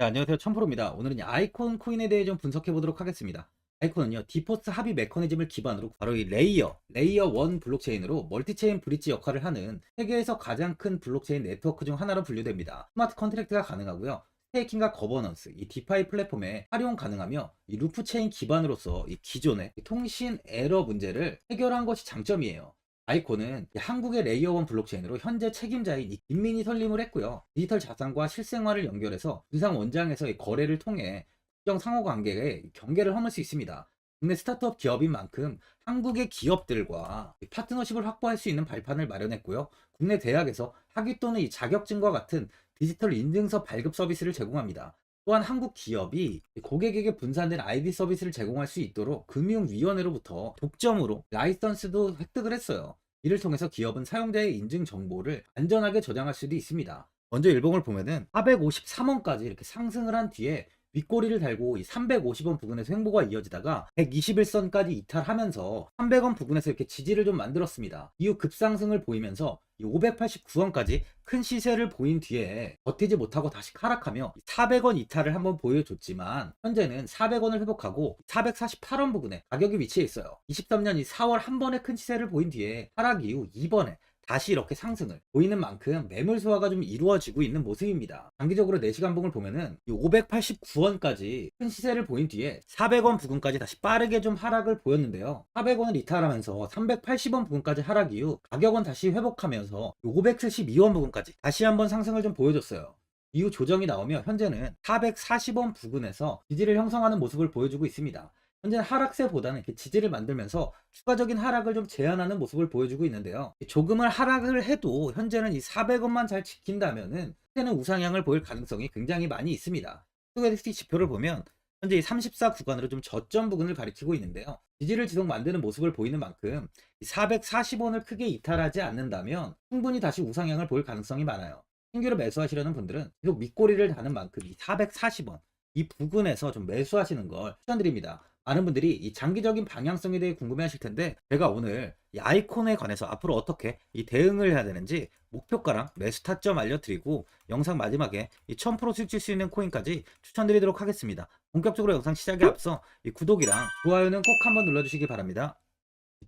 네, 안녕하세요. 천프로입니다. 오늘은 이 아이콘 코인에 대해 좀 분석해 보도록 하겠습니다. 아이콘은요, 디포스 합의 메커니즘을 기반으로 바로 이 레이어 1 블록체인으로 멀티체인 브릿지 역할을 하는 세계에서 가장 큰 블록체인 네트워크 중 하나로 분류됩니다. 스마트 컨트랙트가 가능하고요. 스테이킹과 거버넌스, 이 디파이 플랫폼에 활용 가능하며 이 루프 체인 기반으로서 이 기존의 통신 에러 문제를 해결한 것이 장점이에요. 아이콘은 한국의 레이어 1 블록체인으로 현재 책임자인 이 김민희 설립을 했고요. 디지털 자산과 실생활을 연결해서 분산 원장에서의 거래를 통해 국정 상호관계에 경계를 허물 수 있습니다. 국내 스타트업 기업인 만큼 한국의 기업들과 파트너십을 확보할 수 있는 발판을 마련했고요. 국내 대학에서 학위 또는 이 자격증과 같은 디지털 인증서 발급 서비스를 제공합니다. 또한 한국 기업이 고객에게 분산된 ID 서비스를 제공할 수 있도록 금융위원회로부터 독점으로 라이선스도 획득을 했어요. 이를 통해서 기업은 사용자의 인증 정보를 안전하게 저장할 수도 있습니다. 먼저 일봉을 보면은 453원까지 이렇게 상승을 한 뒤에 윗꼬리를 달고 이 350원 부근에서 횡보가 이어지다가 121선까지 이탈하면서 300원 부근에서 이렇게 지지를 좀 만들었습니다. 이후 급상승을 보이면서 589원까지 큰 시세를 보인 뒤에 버티지 못하고 다시 하락하며 400원 이탈을 한번 보여줬지만 현재는 400원을 회복하고 448원 부근에 가격이 위치해 있어요. 23년 이 4월 한 번의 큰 시세를 보인 뒤에 하락 이후 이번에 다시 이렇게 상승을 보이는 만큼 매물 소화가 좀 이루어지고 있는 모습입니다. 장기적으로 4시간 봉을 보면은 589원까지 큰 시세를 보인 뒤에 400원 부근까지 다시 빠르게 좀 하락을 보였는데요. 400원을 이탈하면서 380원 부근까지 하락 이후 가격은 다시 회복하면서 572원 부근까지 다시 한번 상승을 좀 보여줬어요. 이후 조정이 나오며 현재는 440원 부근에서 지지를 형성하는 모습을 보여주고 있습니다. 현재는 하락세보다는 이렇게 지지를 만들면서 추가적인 하락을 좀 제한하는 모습을 보여주고 있는데요. 조금을 하락을 해도 현재는 이 400원만 잘 지킨다면은 현재는 우상향을 보일 가능성이 굉장히 많이 있습니다. 스토캐스틱 지표를 보면 현재 이 34 구간으로 좀 저점 부근을 가리키고 있는데요. 지지를 지속 만드는 모습을 보이는 만큼 440원을 크게 이탈하지 않는다면 충분히 다시 우상향을 보일 가능성이 많아요. 신규로 매수하시려는 분들은 계속 윗꼬리를 다는 만큼 이 440원 이 부근에서 좀 매수하시는 걸 추천드립니다. 많은 분들이 이 장기적인 방향성에 대해 궁금해 하실 텐데 제가 오늘 이 아이콘에 관해서 앞으로 어떻게 이 대응을 해야 되는지 목표가랑 매수 타점 알려드리고 영상 마지막에 이 1000% 수익 수 있는 코인까지 추천드리도록 하겠습니다. 본격적으로 영상 시작에 앞서 이 구독이랑 좋아요는 꼭 한번 눌러주시기 바랍니다.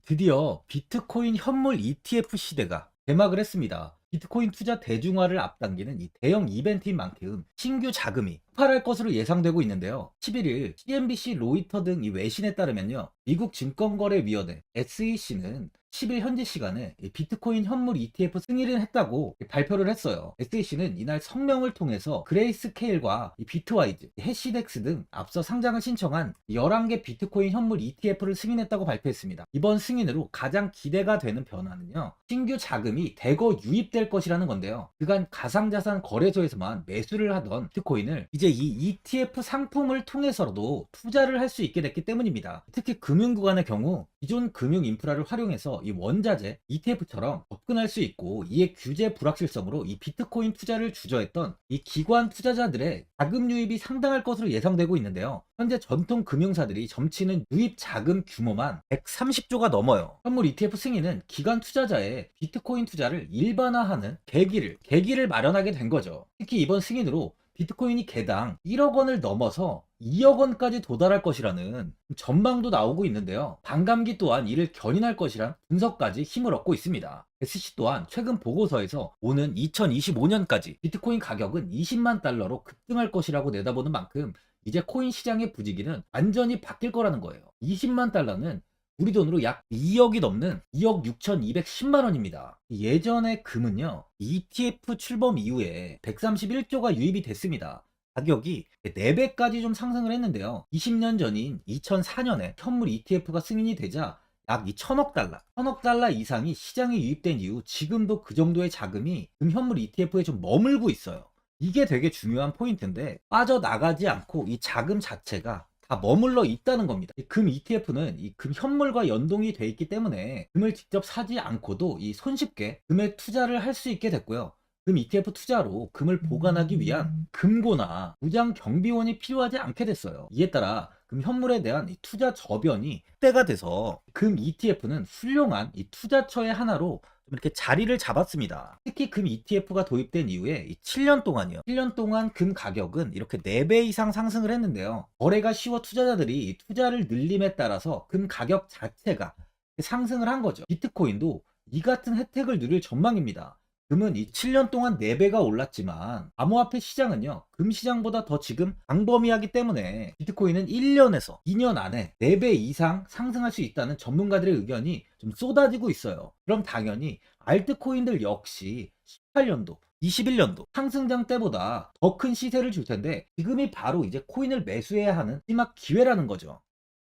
드디어 비트코인 현물 ETF 시대가 개막을 했습니다. 비트코인 투자 대중화를 앞당기는 이 대형 이벤트인 만큼 신규 자금이 폭발할 것으로 예상되고 있는데요. 11일 CNBC, 로이터 등 이 외신에 따르면요. 미국 증권거래위원회 SEC는 10일 현지 시간에 비트코인 현물 ETF 승인을 했다고 발표를 했어요. SEC는 이날 성명을 통해서 그레이스케일과 비트와이즈, 해시덱스 등 앞서 상장을 신청한 11개 비트코인 현물 ETF를 승인했다고 발표했습니다. 이번 승인으로 가장 기대가 되는 변화는요. 신규 자금이 대거 유입될 것이라는 건데요. 그간 가상자산 거래소에서만 매수를 하던 비트코인을 이제 이 ETF 상품을 통해서도 투자를 할 수 있게 됐기 때문입니다. 특히 금융구간의 경우 기존 금융 인프라를 활용해서 이 원자재 ETF처럼 접근할 수 있고 이에 규제 불확실성으로 이 비트코인 투자를 주저했던 이 기관 투자자들의 자금 유입이 상당할 것으로 예상되고 있는데요. 현재 전통 금융사들이 점치는 유입 자금 규모만 130조가 넘어요. 현물 ETF 승인은 기관 투자자의 비트코인 투자를 일반화하는 계기를 마련하게 된 거죠. 특히 이번 승인으로 비트코인이 개당 1억 원을 넘어서 2억 원까지 도달할 것이라는 전망도 나오고 있는데요. 반감기 또한 이를 견인할 것이란 분석까지 힘을 얻고 있습니다. SC 또한 최근 보고서에서 오는 2025년까지 비트코인 가격은 20만 달러로 급등할 것이라고 내다보는 만큼 이제 코인 시장의 부지기는 완전히 바뀔 거라는 거예요. 20만 달러는 우리 돈으로 약 2억이 넘는 2억 6,210만 원입니다. 예전의 금은요, ETF 출범 이후에 131조가 유입이 됐습니다. 가격이 4배까지 좀 상승을 했는데요. 20년 전인 2004년에 현물 ETF가 승인이 되자 약 2천억 달러, 1천억 달러 이상이 시장에 유입된 이후 지금도 그 정도의 자금이 금현물 ETF에 좀 머물고 있어요. 이게 되게 중요한 포인트인데 빠져나가지 않고 이 자금 자체가 다 머물러 있다는 겁니다. 금 ETF는 이 금 현물과 연동이 돼 있기 때문에 금을 직접 사지 않고도 이 손쉽게 금에 투자를 할 수 있게 됐고요. 금 ETF 투자로 금을 보관하기 위한 금고나 무장 경비원이 필요하지 않게 됐어요. 이에 따라 금 현물에 대한 이 투자 저변이 확대가 돼서 금 ETF는 훌륭한 이 투자처의 하나로 이렇게 자리를 잡았습니다. 특히 금 ETF가 도입된 이후에 이 7년 동안이요. 7년 동안 금 가격은 이렇게 4배 이상 상승을 했는데요. 거래가 쉬워 투자자들이 이 투자를 늘림에 따라서 금 가격 자체가 상승을 한 거죠. 비트코인도 이 같은 혜택을 누릴 전망입니다. 금은 이 7년 동안 4배가 올랐지만 암호화폐 시장은요, 금 시장보다 더 지금 광범위하기 때문에 비트코인은 1년에서 2년 안에 4배 이상 상승할 수 있다는 전문가들의 의견이 좀 쏟아지고 있어요. 그럼 당연히 알트코인들 역시 18년도 21년도 상승장 때보다 더 큰 시세를 줄 텐데, 지금이 바로 이제 코인을 매수해야 하는 마지막 기회라는 거죠.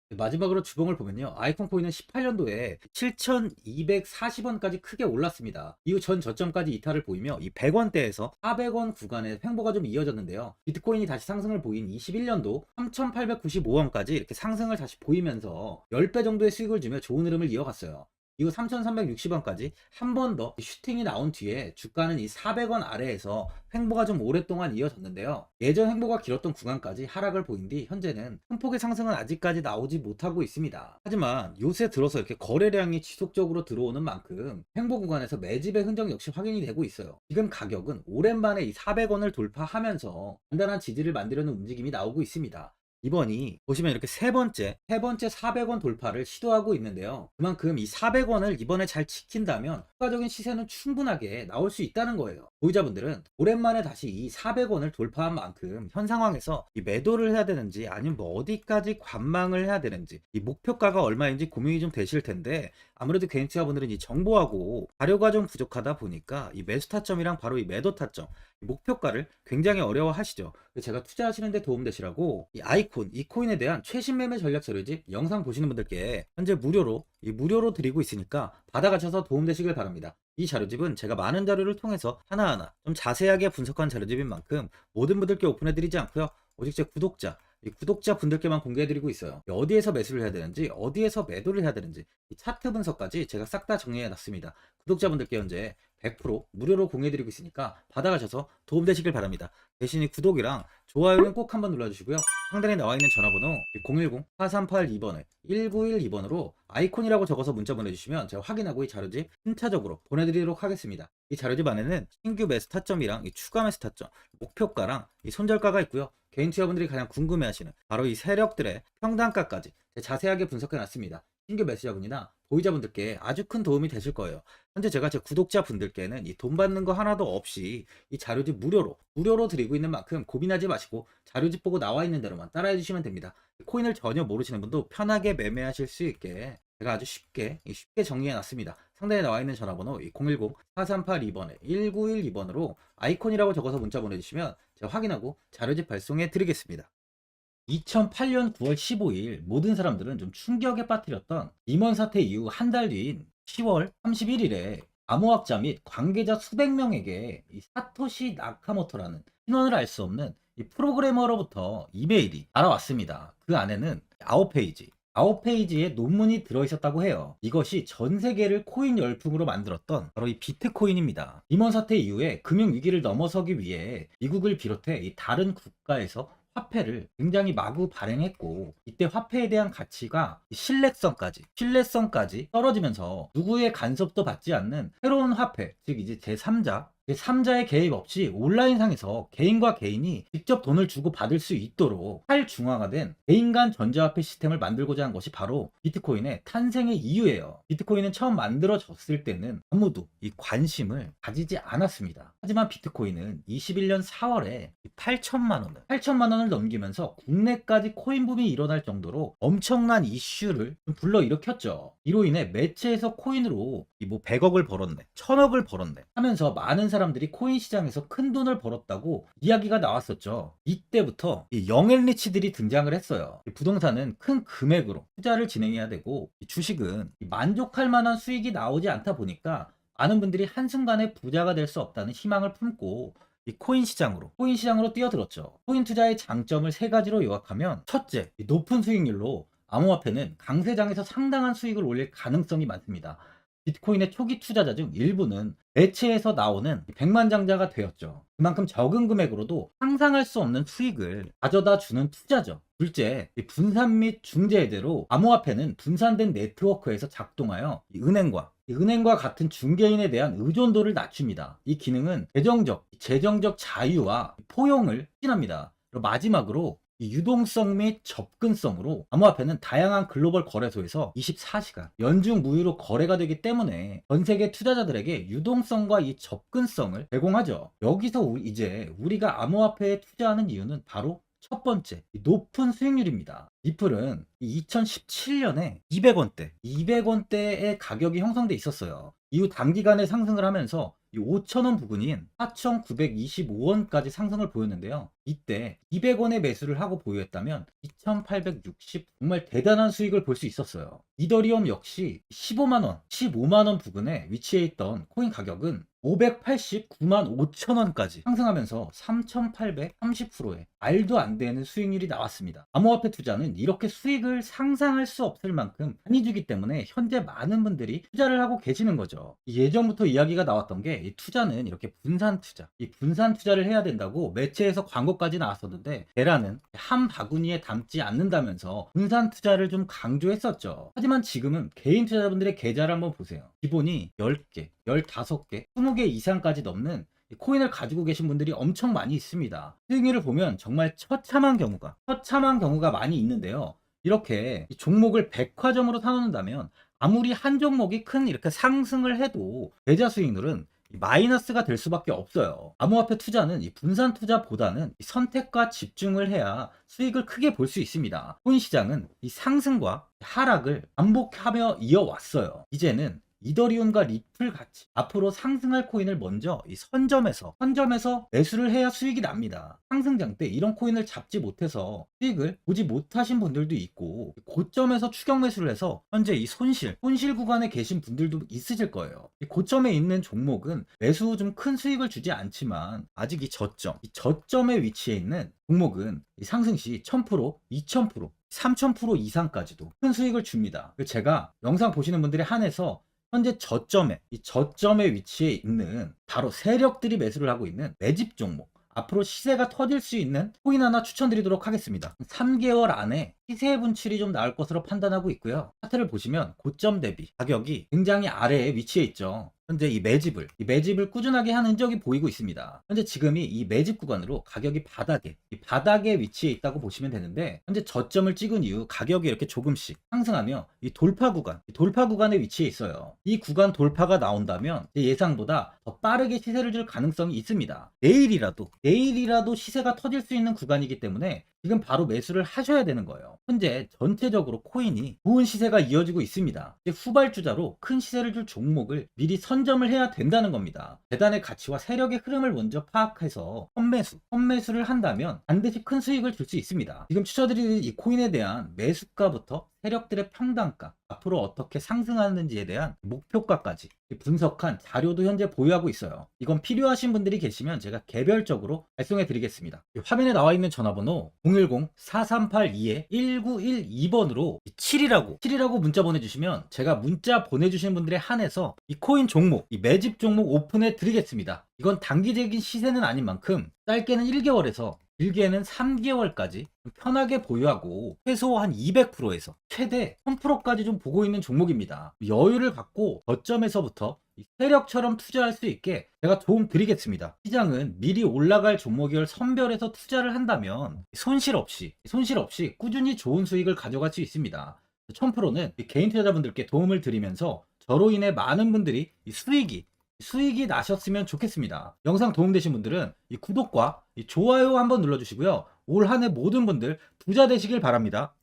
마지막으로 주봉을 보면요, 아이콘 코인은 18년도에 7,240원까지 크게 올랐습니다. 이후 전 저점까지 이탈을 보이며 이 100원대에서 400원 구간의 횡보가 좀 이어졌는데요. 비트코인이 다시 상승을 보인 21년도 3,895원까지 이렇게 상승을 다시 보이면서 10배 정도의 수익을 주며 좋은 흐름을 이어갔어요. 이후 3,360원까지 한 번 더 슈팅이 나온 뒤에 주가는 이 400원 아래에서 횡보가 좀 오랫동안 이어졌는데요. 예전 횡보가 길었던 구간까지 하락을 보인 뒤 현재는 큰 폭의 상승은 아직까지 나오지 못하고 있습니다. 하지만 요새 들어서 이렇게 거래량이 지속적으로 들어오는 만큼 횡보 구간에서 매집의 흔적 역시 확인이 되고 있어요. 지금 가격은 오랜만에 이 400원을 돌파하면서 단단한 지지를 만들려는 움직임이 나오고 있습니다. 이번이 보시면 이렇게 세 번째 400원 돌파를 시도하고 있는데요. 그만큼 이 400원을 이번에 잘 지킨다면 추가적인 시세는 충분하게 나올 수 있다는 거예요. 보유자분들은 오랜만에 다시 이 400원을 돌파한 만큼 현 상황에서 이 매도를 해야 되는지 아니면 뭐 어디까지 관망을 해야 되는지, 이 목표가가 얼마인지 고민이 좀 되실 텐데, 아무래도 개인 투자분들은 이 정보하고 자료가 좀 부족하다 보니까 이 매수 타점이랑 바로 이 매도 타점, 목표가를 굉장히 어려워하시죠. 제가 투자하시는 데 도움되시라고 이 아이콘, 이 코인에 대한 최신 매매 전략 자료집 영상 보시는 분들께 현재 무료로 드리고 있으니까 받아가셔서 도움되시길 바랍니다. 이 자료집은 제가 많은 자료를 통해서 하나하나 좀 자세하게 분석한 자료집인 만큼 모든 분들께 오픈해드리지 않고요, 오직 제 이 구독자 분들께만 공개해드리고 있어요. 어디에서 매수를 해야 되는지, 어디에서 매도를 해야 되는지, 이 차트 분석까지 제가 싹 다 정리해놨습니다. 구독자분들께 현재 100% 무료로 공유해드리고 있으니까 받아가셔서 도움되시길 바랍니다. 대신 이 구독이랑 좋아요는 꼭 한번 눌러주시고요. 상단에 나와있는 전화번호 010-4382번에 1912번으로 아이콘이라고 적어서 문자 보내주시면 제가 확인하고 이 자료집 순차적으로 보내드리도록 하겠습니다. 이 자료집 안에는 신규 매수 타점이랑 이 추가 매수 타점, 목표가랑 이 손절가가 있고요. 개인 투자분들이 가장 궁금해하시는 바로 이 세력들의 평단가까지 자세하게 분석해놨습니다. 신규 매수자분이나 보유자분들께 아주 큰 도움이 되실 거예요. 현재 제가 제 구독자분들께는 이 돈 받는 거 하나도 없이 이 자료집 무료로 드리고 있는 만큼 고민하지 마시고 자료집 보고 나와 있는 대로만 따라해 주시면 됩니다. 코인을 전혀 모르시는 분도 편하게 매매하실 수 있게 제가 아주 쉽게 정리해 놨습니다. 상단에 나와 있는 전화번호 010-4382번에 1912번으로 아이콘이라고 적어서 문자 보내주시면 제가 확인하고 자료집 발송해 드리겠습니다. 2008년 9월 15일 모든 사람들은 좀 충격에 빠뜨렸던 리먼 사태 이후 한 달 뒤인 10월 31일에 암호학자 및 관계자 수백 명에게 이 사토시 나카모토라는 신원을 알 수 없는 이 프로그래머로부터 이메일이 날아왔습니다. 그 안에는 9페이지의 논문이 들어있었다고 해요. 이것이 전 세계를 코인 열풍으로 만들었던 바로 이 비트코인입니다. 리먼 사태 이후에 금융위기를 넘어서기 위해 미국을 비롯해 이 다른 국가에서 화폐를 굉장히 마구 발행했고, 이때 화폐에 대한 가치가 신뢰성까지 떨어지면서 누구의 간섭도 받지 않는 새로운 화폐, 즉 이제 제3자의 개입 없이 온라인상에서 개인과 개인이 직접 돈을 주고 받을 수 있도록 탈중앙화된 개인 간 전자화폐 시스템을 만들고자 한 것이 바로 비트코인의 탄생의 이유예요. 비트코인은 처음 만들어졌을 때는 아무도 이 관심을 가지지 않았습니다. 하지만 비트코인은 21년 4월에 8천만 원을 넘기면서 국내까지 코인 붐이 일어날 정도로 엄청난 이슈를 불러일으켰죠. 이로 인해 매체에서 코인으로 뭐 100억을 벌었네, 1000억을 벌었네 하면서 많은 사람들이 코인 시장에서 큰 돈을 벌었다고 이야기가 나왔었죠. 이때부터 이 영앤리치들이 등장을 했어요. 부동산은 큰 금액으로 투자를 진행해야 되고, 주식은 만족할 만한 수익이 나오지 않다 보니까 많은 분들이 한순간에 부자가 될 수 없다는 희망을 품고 이 코인 시장으로 뛰어들었죠. 코인 투자의 장점을 세 가지로 요약하면, 첫째, 높은 수익률로 암호화폐는 강세장에서 상당한 수익을 올릴 가능성이 많습니다. 비트코인의 초기 투자자 중 일부는 매체에서 나오는 백만장자가 되었죠. 그만큼 적은 금액으로도 상상할 수 없는 수익을 가져다 주는 투자죠. 둘째, 이 분산 및 중재 해제로 암호화폐는 분산된 네트워크에서 작동하여 이 은행과 같은 중개인에 대한 의존도를 낮춥니다. 이 기능은 재정적 자유와 포용을 추진합니다. 그리고 마지막으로 이 유동성 및 접근성으로 암호화폐는 다양한 글로벌 거래소에서 24시간 연중 무휴로 거래가 되기 때문에 전 세계 투자자들에게 유동성과 이 접근성을 제공하죠. 여기서 이제 우리가 암호화폐에 투자하는 이유는 바로 첫 번째, 높은 수익률입니다. 리플은 2017년에 200원대의 가격이 형성돼 있었어요. 이후 단기간에 상승을 하면서 이 5,000원 부근인 4,925원까지 상승을 보였는데요. 이때 200원에 매수를 하고 보유했다면 2,860 정말 대단한 수익을 볼 수 있었어요. 이더리움 역시 15만원 부근에 위치해 있던 코인 가격은 589만 5천원까지 상승하면서 3,830%의 말도 안 되는 수익률이 나왔습니다. 암호화폐 투자는 이렇게 수익을 상상할 수 없을 만큼 많이 주기 때문에 현재 많은 분들이 투자를 하고 계시는 거죠. 예전부터 이야기가 나왔던 게 이 투자는 이렇게 이 분산 투자를 해야 된다고 매체에서 광고까지 나왔었는데 테라는 한 바구니에 담지 않는다면서 분산 투자를 좀 강조했었죠. 하지만 지금은 개인 투자자분들의 계좌를 한번 보세요. 기본이 10개, 15개, 20개 이상까지 넘는 코인을 가지고 계신 분들이 엄청 많이 있습니다. 수익률을 보면 정말 처참한 경우가 많이 있는데요. 이렇게 이 종목을 백화점으로 사놓는다면 아무리 한 종목이 큰 이렇게 상승을 해도 계좌 수익률은 마이너스가 될 수밖에 없어요. 암호화폐 투자는 이 분산 투자보다는 이 선택과 집중을 해야 수익을 크게 볼 수 있습니다. 코인 시장은 이 상승과 하락을 반복하며 이어왔어요. 이제는 이더리움과 리플 같이 앞으로 상승할 코인을 먼저 이 선점에서 매수를 해야 수익이 납니다. 상승장 때 이런 코인을 잡지 못해서 수익을 보지 못하신 분들도 있고, 고점에서 추격 매수를 해서 현재 이 손실 구간에 계신 분들도 있으실 거예요. 이 고점에 있는 종목은 매수 후 좀 큰 수익을 주지 않지만 아직 이 저점에 위치해 있는 종목은 이 상승 시 1000%, 2000%, 3000% 이상까지도 큰 수익을 줍니다. 제가 영상 보시는 분들에 한해서 현재 저점에 위치해 있는 바로 세력들이 매수를 하고 있는 매집 종목, 앞으로 시세가 터질 수 있는 코인 하나 추천드리도록 하겠습니다. 3개월 안에 시세 분출이 좀 나올 것으로 판단하고 있고요. 차트를 보시면 고점 대비 가격이 굉장히 아래에 위치해 있죠. 현재 이 매집을 꾸준하게 한 흔적이 보이고 있습니다. 현재 지금이 이 매집 구간으로 가격이 바닥에 위치해 있다고 보시면 되는데, 현재 저점을 찍은 이후 가격이 이렇게 조금씩 상승하며 이 돌파 구간에 위치해 있어요. 이 구간 돌파가 나온다면 예상보다 더 빠르게 시세를 줄 가능성이 있습니다. 내일이라도 시세가 터질 수 있는 구간이기 때문에 지금 바로 매수를 하셔야 되는 거예요. 현재 전체적으로 코인이 좋은 시세가 이어지고 있습니다. 후발주자로 큰 시세를 줄 종목을 미리 선점을 해야 된다는 겁니다. 재단의 가치와 세력의 흐름을 먼저 파악해서 선매수를 한다면 반드시 큰 수익을 줄 수 있습니다. 지금 추천드리는 이 코인에 대한 매수가부터 세력들의 평단가, 앞으로 어떻게 상승하는지에 대한 목표가까지 분석한 자료도 현재 보유하고 있어요. 이건 필요하신 분들이 계시면 제가 개별적으로 발송해 드리겠습니다. 화면에 나와 있는 전화번호 010-4382-1912번으로 7이라고 문자 보내주시면 제가 문자 보내주시는 분들에 한해서 이 코인 종목, 이 매집 종목 오픈해 드리겠습니다. 이건 단기적인 시세는 아닌 만큼 짧게는 1개월에서 길게는 3개월까지 편하게 보유하고 최소 한 200%에서 최대 1000%까지 좀 보고 있는 종목입니다. 여유를 갖고 저점에서부터 세력처럼 투자할 수 있게 제가 도움 드리겠습니다. 시장은 미리 올라갈 종목을 선별해서 투자를 한다면 손실 없이 꾸준히 좋은 수익을 가져갈 수 있습니다. 1000%는 개인 투자자분들께 도움을 드리면서 저로 인해 많은 분들이 수익이 나셨으면 좋겠습니다. 영상 도움되신 분들은 이 구독과 이 좋아요 한번 눌러주시고요. 올 한 해 모든 분들 부자 되시길 바랍니다.